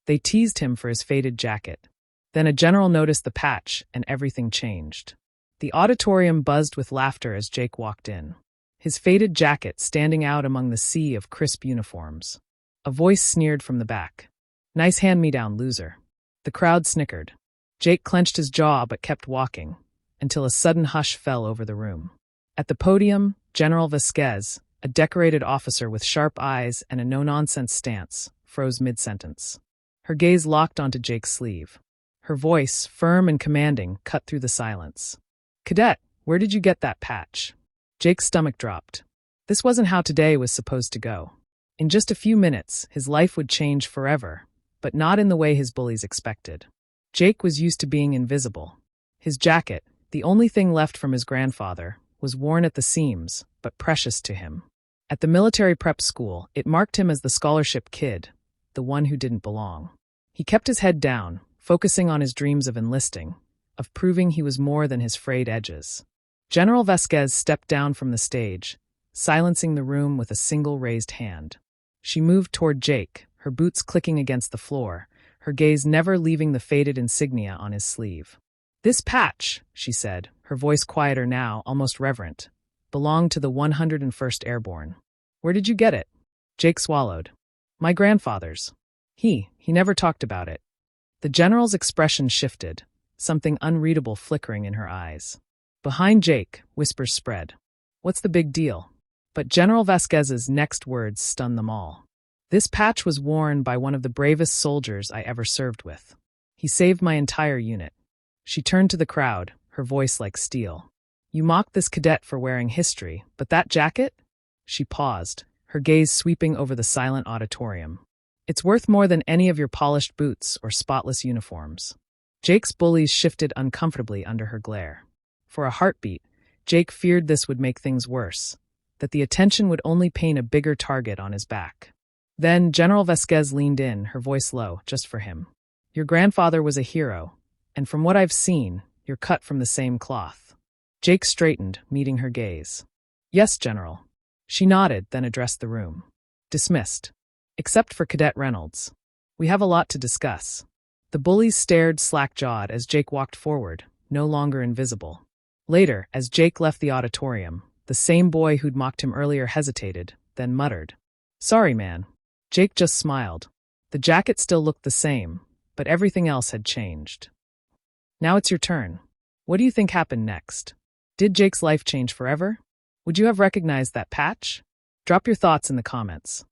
They teased him for his faded jacket. Then a general noticed the patch, and everything changed. The auditorium buzzed with laughter as Jake walked in, his faded jacket standing out among the sea of crisp uniforms. A voice sneered from the back. "Nice hand-me-down, loser." The crowd snickered. Jake clenched his jaw but kept walking, until a sudden hush fell over the room. At the podium, General Vasquez, a decorated officer with sharp eyes and a no-nonsense stance, froze mid-sentence. Her gaze locked onto Jake's sleeve. Her voice, firm and commanding, cut through the silence. "Cadet, where did you get that patch?" Jake's stomach dropped. This wasn't how today was supposed to go. In just a few minutes, his life would change forever, but not in the way his bullies expected. Jake was used to being invisible. His jacket, the only thing left from his grandfather, was worn at the seams, but precious to him. At the military prep school, it marked him as the scholarship kid, the one who didn't belong. He kept his head down, focusing on his dreams of enlisting, of proving he was more than his frayed edges. General Vasquez stepped down from the stage, silencing the room with a single raised hand. She moved toward Jake, her boots clicking against the floor, her gaze never leaving the faded insignia on his sleeve. "This patch," she said, her voice quieter now, almost reverent, "belonged to the 101st Airborne. Where did you get it?" Jake swallowed. "My grandfather's. He never talked about it." The general's expression shifted, something unreadable flickering in her eyes. Behind Jake, whispers spread. "What's the big deal?" But General Vasquez's next words stunned them all. "This patch was worn by one of the bravest soldiers I ever served with. He saved my entire unit." She turned to the crowd, her voice like steel. "You mocked this cadet for wearing history, but that jacket?" She paused, her gaze sweeping over the silent auditorium. "It's worth more than any of your polished boots or spotless uniforms." Jake's bullies shifted uncomfortably under her glare. For a heartbeat, Jake feared this would make things worse, that the attention would only paint a bigger target on his back. Then General Vasquez leaned in, her voice low, just for him. "Your grandfather was a hero, and from what I've seen, you're cut from the same cloth." Jake straightened, meeting her gaze. "Yes, General." She nodded, then addressed the room. "Dismissed. Except for Cadet Reynolds. We have a lot to discuss." The bullies stared slack-jawed as Jake walked forward, no longer invisible. Later, as Jake left the auditorium, the same boy who'd mocked him earlier hesitated, then muttered, "Sorry, man." Jake just smiled. The jacket still looked the same, but everything else had changed. "Now it's your turn. What do you think happened next? Did Jake's life change forever? Would you have recognized that patch? Drop your thoughts in the comments.